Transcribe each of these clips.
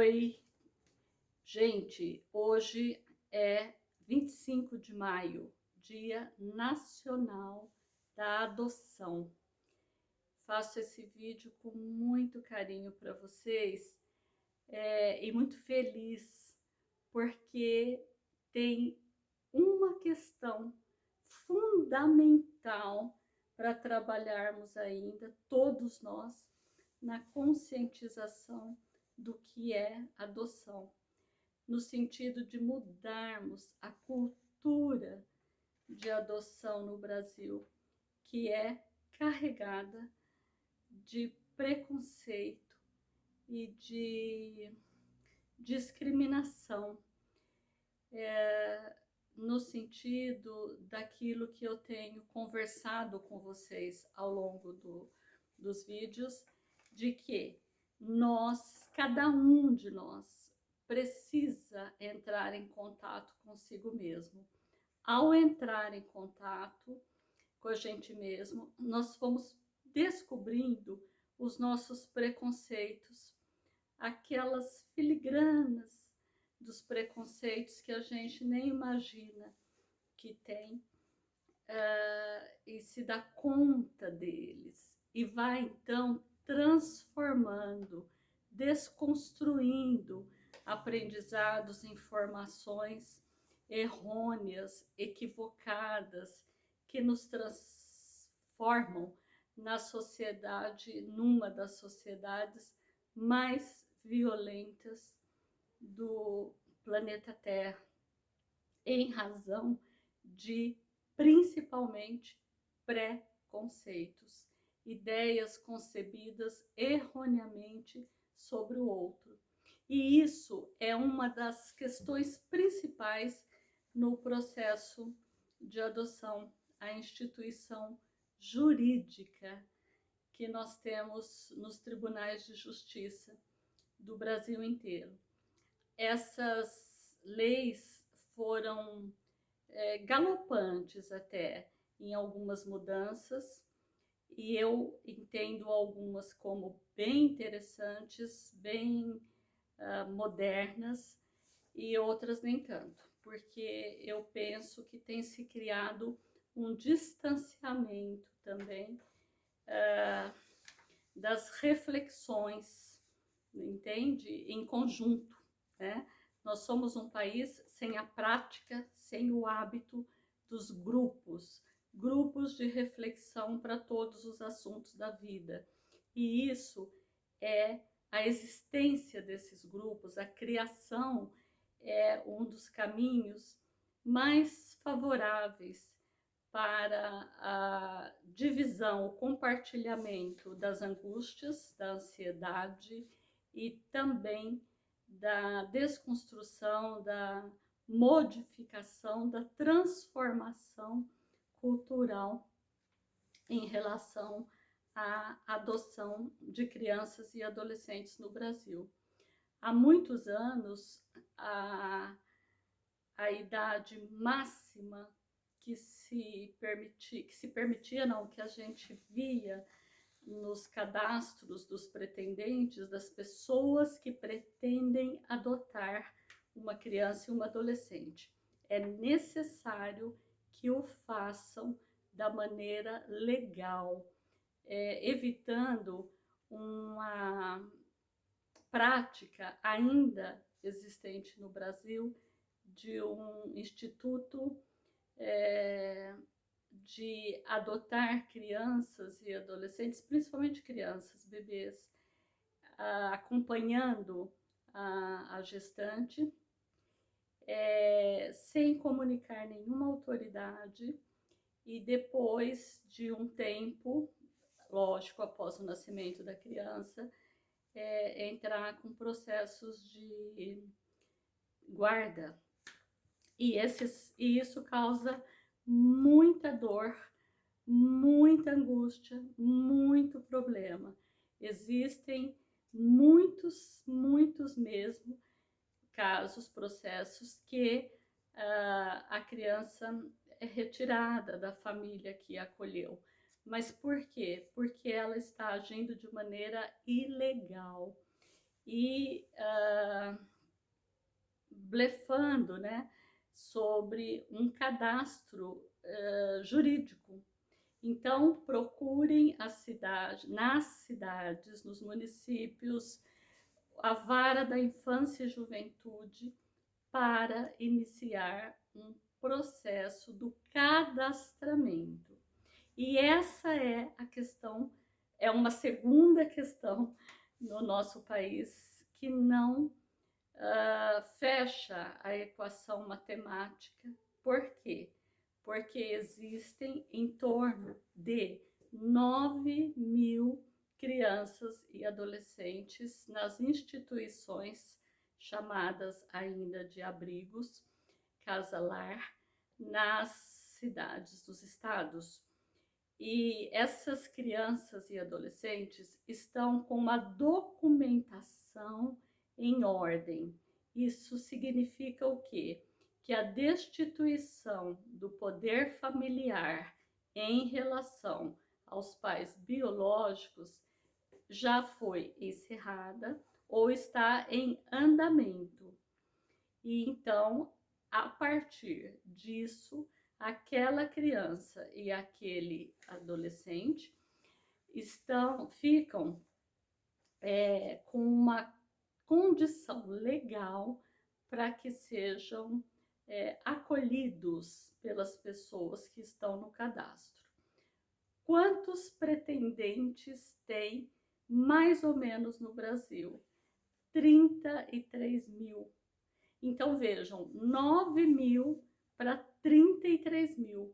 Oi, gente, hoje é 25 de maio, Dia Nacional da Adoção. Faço esse vídeo com muito carinho para vocês e muito feliz porque tem uma questão fundamental para trabalharmos ainda, todos nós, na conscientização do que é adoção, no sentido de mudarmos a cultura de adoção no Brasil, que é carregada de preconceito e de discriminação, no sentido daquilo que eu tenho conversado com vocês ao longo dos vídeos, de que cada um de nós, precisa entrar em contato consigo mesmo. Ao entrar em contato com a gente mesmo, nós fomos descobrindo os nossos preconceitos, aquelas filigranas dos preconceitos que a gente nem imagina que tem, e se dá conta deles e vai então transformando, desconstruindo aprendizados, informações errôneas, equivocadas, que nos transformam na sociedade, numa das sociedades mais violentas do planeta Terra, em razão de, principalmente, preconceitos, ideias concebidas erroneamente sobre o outro. E isso é uma das questões principais no processo de adoção, a instituição jurídica que nós temos nos tribunais de justiça do Brasil inteiro. Essas leis foram galopantes até em algumas mudanças, e eu entendo algumas como bem interessantes, bem modernas, e outras nem tanto, porque eu penso que tem se criado um distanciamento também das reflexões, entende? Em conjunto, né? Nós somos um país sem a prática, sem o hábito dos grupos de reflexão para todos os assuntos da vida. E isso é a existência desses grupos, a criação é um dos caminhos mais favoráveis para a divisão, o compartilhamento das angústias, da ansiedade e também da desconstrução, da modificação, da transformação cultural em relação à adoção de crianças e adolescentes no Brasil. Há muitos anos, a idade máxima que se permitia, não, que a gente via nos cadastros dos pretendentes, das pessoas que pretendem adotar uma criança e uma adolescente. É necessário que o façam da maneira legal, evitando uma prática ainda existente no Brasil de um instituto de adotar crianças e adolescentes, principalmente crianças, bebês, acompanhando a gestante, sem comunicar nenhuma autoridade, e depois de um tempo, lógico, após o nascimento da criança, entrar com processos de guarda. E isso causa muita dor, muita angústia, muito problema. Existem muitos mesmo casos, processos que a criança é retirada da família que a acolheu. Mas por quê? Porque ela está agindo de maneira ilegal. e blefando, né, sobre um cadastro jurídico. Então, procurem nas cidades, nos municípios, a vara da infância e juventude para iniciar um processo do cadastramento. E essa é a questão, é uma segunda questão no nosso país que não fecha a equação matemática. Por quê? Porque existem em torno de 9.000 crianças e adolescentes nas instituições chamadas ainda de abrigos, casa-lar, nas cidades dos estados. E essas crianças e adolescentes estão com uma documentação em ordem. Isso significa o quê? Que a destituição do poder familiar em relação aos pais biológicos já foi encerrada ou está em andamento. E então, a partir disso, aquela criança e aquele adolescente ficam com uma condição legal para que sejam acolhidos pelas pessoas que estão no cadastro. Quantos pretendentes tem mais ou menos no Brasil? 33.000. Então vejam, 9.000 para 33.000.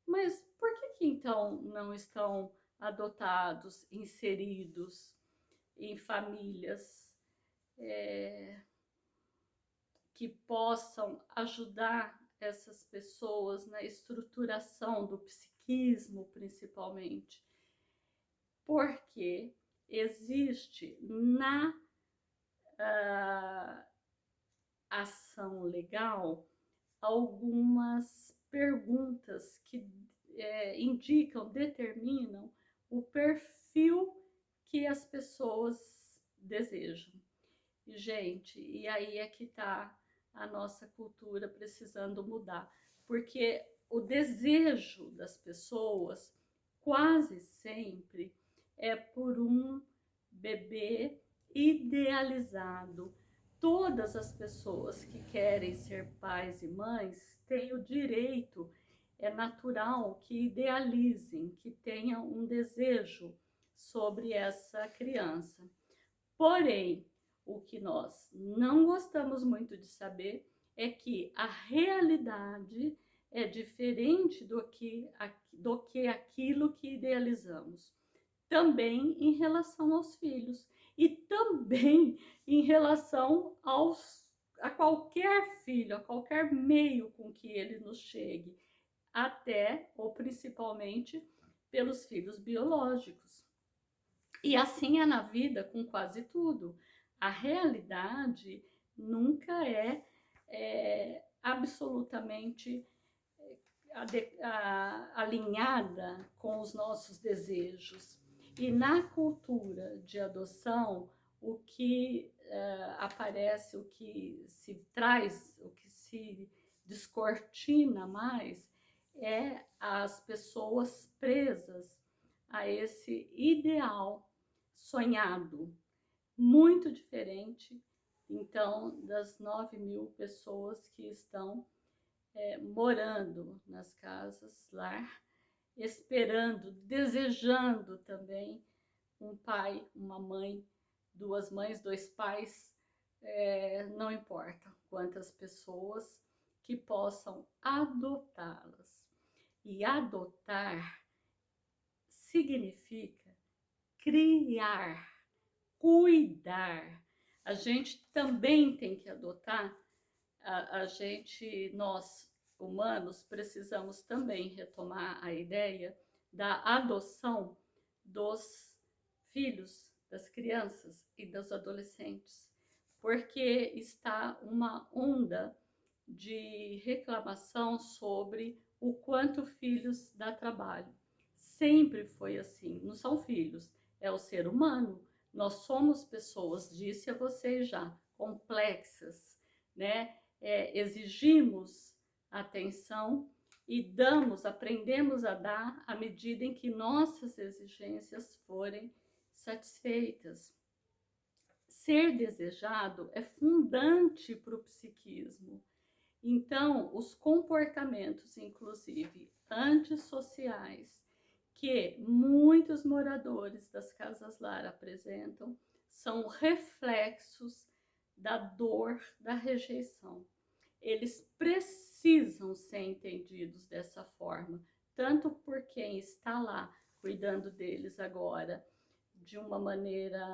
Mas por que então não estão adotados, inseridos em famílias que possam ajudar essas pessoas na estruturação do psiquismo, principalmente? Porque existe na ação legal algumas perguntas que indicam, determinam o perfil que as pessoas desejam. E, gente, e aí é que está a nossa cultura precisando mudar, porque o desejo das pessoas quase sempre é por um bebê idealizado. Todas as pessoas que querem ser pais e mães têm o direito, é natural que idealizem, que tenham um desejo sobre essa criança. Porém, o que nós não gostamos muito de saber é que a realidade é diferente do que aquilo que idealizamos. Também em relação aos filhos e também em relação a qualquer filho, a qualquer meio com que ele nos chegue, até ou principalmente pelos filhos biológicos. E assim é na vida com quase tudo. A realidade nunca absolutamente alinhada com os nossos desejos. E na cultura de adoção, o que aparece, o que se traz, o que se descortina mais é as pessoas presas a esse ideal sonhado, muito diferente, então, das 9.000 pessoas que estão morando nas casas lar, esperando, desejando também um pai, uma mãe, 2 mães, 2 pais, não importa quantas pessoas que possam adotá-las. E adotar significa criar, cuidar. A gente também tem que adotar, nós humanos, precisamos também retomar a ideia da adoção dos filhos, das crianças e dos adolescentes, porque está uma onda de reclamação sobre o quanto filhos dá trabalho. Sempre foi assim, não são filhos, é o ser humano. Nós somos pessoas, disse a vocês já, complexas, né? Exigimos atenção e aprendemos a dar à medida em que nossas exigências forem satisfeitas. Ser desejado é fundante para o psiquismo. Então, os comportamentos, inclusive antissociais, que muitos moradores das casas-lar apresentam, são reflexos da dor da rejeição. Eles precisam ser entendidos dessa forma, tanto por quem está lá cuidando deles agora de uma maneira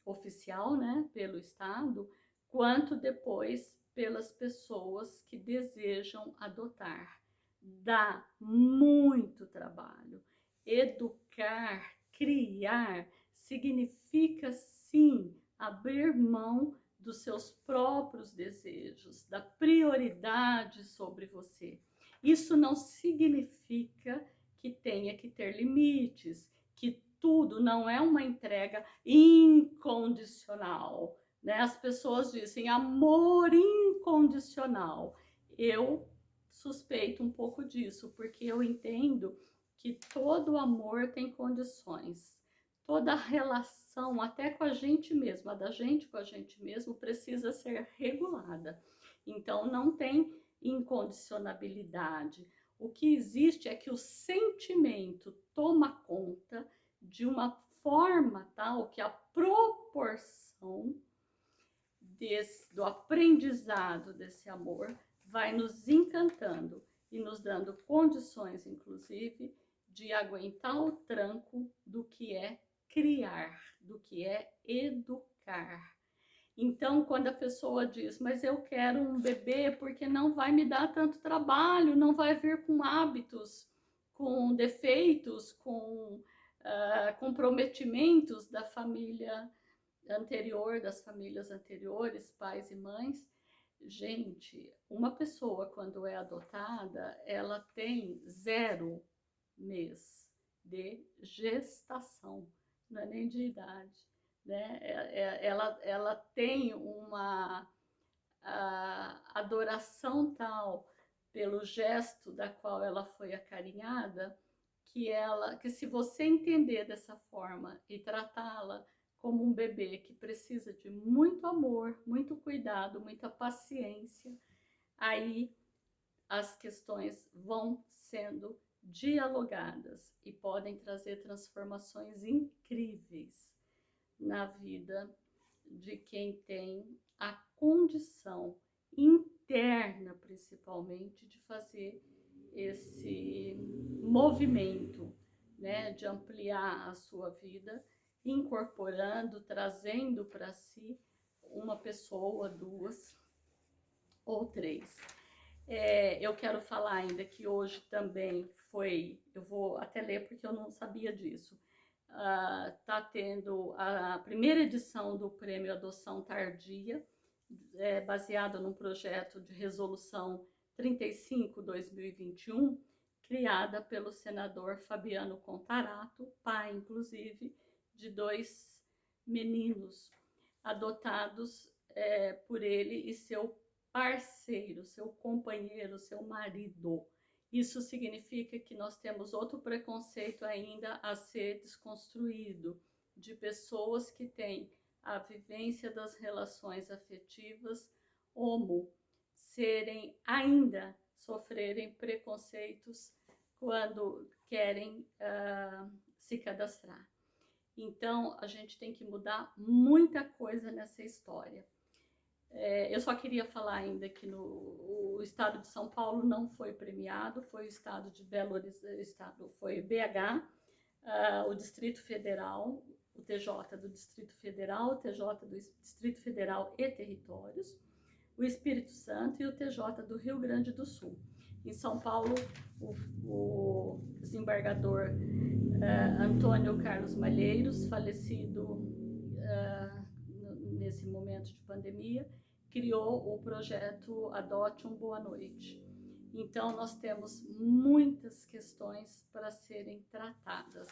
oficial, né, pelo Estado, quanto depois pelas pessoas que desejam adotar. Dá muito trabalho. Educar, criar, significa sim abrir mão dos seus próprios desejos, da prioridade sobre você. Isso não significa que tenha que ter limites, que tudo não é uma entrega incondicional, né? As pessoas dizem amor incondicional. Eu suspeito um pouco disso, porque eu entendo que todo amor tem condições. Toda relação, até com a gente mesmo, a da gente com a gente mesmo, precisa ser regulada. Então, não tem incondicionabilidade. O que existe é que o sentimento toma conta de uma forma tal que a proporção do aprendizado desse amor vai nos encantando e nos dando condições, inclusive, de aguentar o tranco do que é criar, do que é educar. Então, quando a pessoa diz, mas eu quero um bebê porque não vai me dar tanto trabalho, não vai vir com hábitos, com defeitos, com comprometimentos da família anterior, das famílias anteriores, pais e mães. Gente, uma pessoa quando é adotada, ela tem 0 mês de gestação, não é nem de idade, né? Ela tem uma adoração tal pelo gesto da qual ela foi acarinhada, que se você entender dessa forma e tratá-la como um bebê que precisa de muito amor, muito cuidado, muita paciência, aí as questões vão sendo dialogadas e podem trazer transformações incríveis na vida de quem tem a condição interna, principalmente, de fazer esse movimento, né, de ampliar a sua vida, incorporando, trazendo para si uma pessoa, 2 ou 3. Eu quero falar ainda que hoje também foi, eu vou até ler porque eu não sabia disso, está tendo a primeira edição do Prêmio Adoção Tardia, baseado num projeto de resolução 35/2021, criada pelo senador Fabiano Contarato, pai, inclusive, de 2 meninos adotados por ele e seu parceiro, seu companheiro, seu marido. Isso significa que nós temos outro preconceito ainda a ser desconstruído, de pessoas que têm a vivência das relações afetivas homo, sofrerem preconceitos quando querem se cadastrar. Então, a gente tem que mudar muita coisa nessa história. Eu só queria falar ainda que o estado de São Paulo não foi premiado, foi o estado de Belo Horizonte, foi BH, o Distrito Federal, o TJ do Distrito Federal, o TJ do Distrito Federal e Territórios, o Espírito Santo e o TJ do Rio Grande do Sul. Em São Paulo, o desembargador Antônio Carlos Malheiros, falecido nesse momento de pandemia, criou o projeto Adote um Boa Noite. Então, nós temos muitas questões para serem tratadas.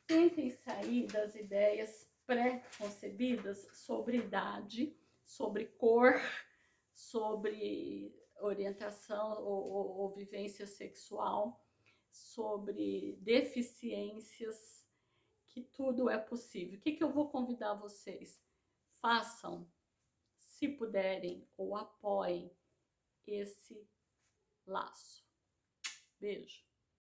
Tentem sair das ideias pré-concebidas sobre idade, sobre cor, sobre orientação ou vivência sexual, sobre deficiências, que tudo é possível. O que eu vou convidar vocês? Façam, se puderem, ou apoiem esse laço. Beijo.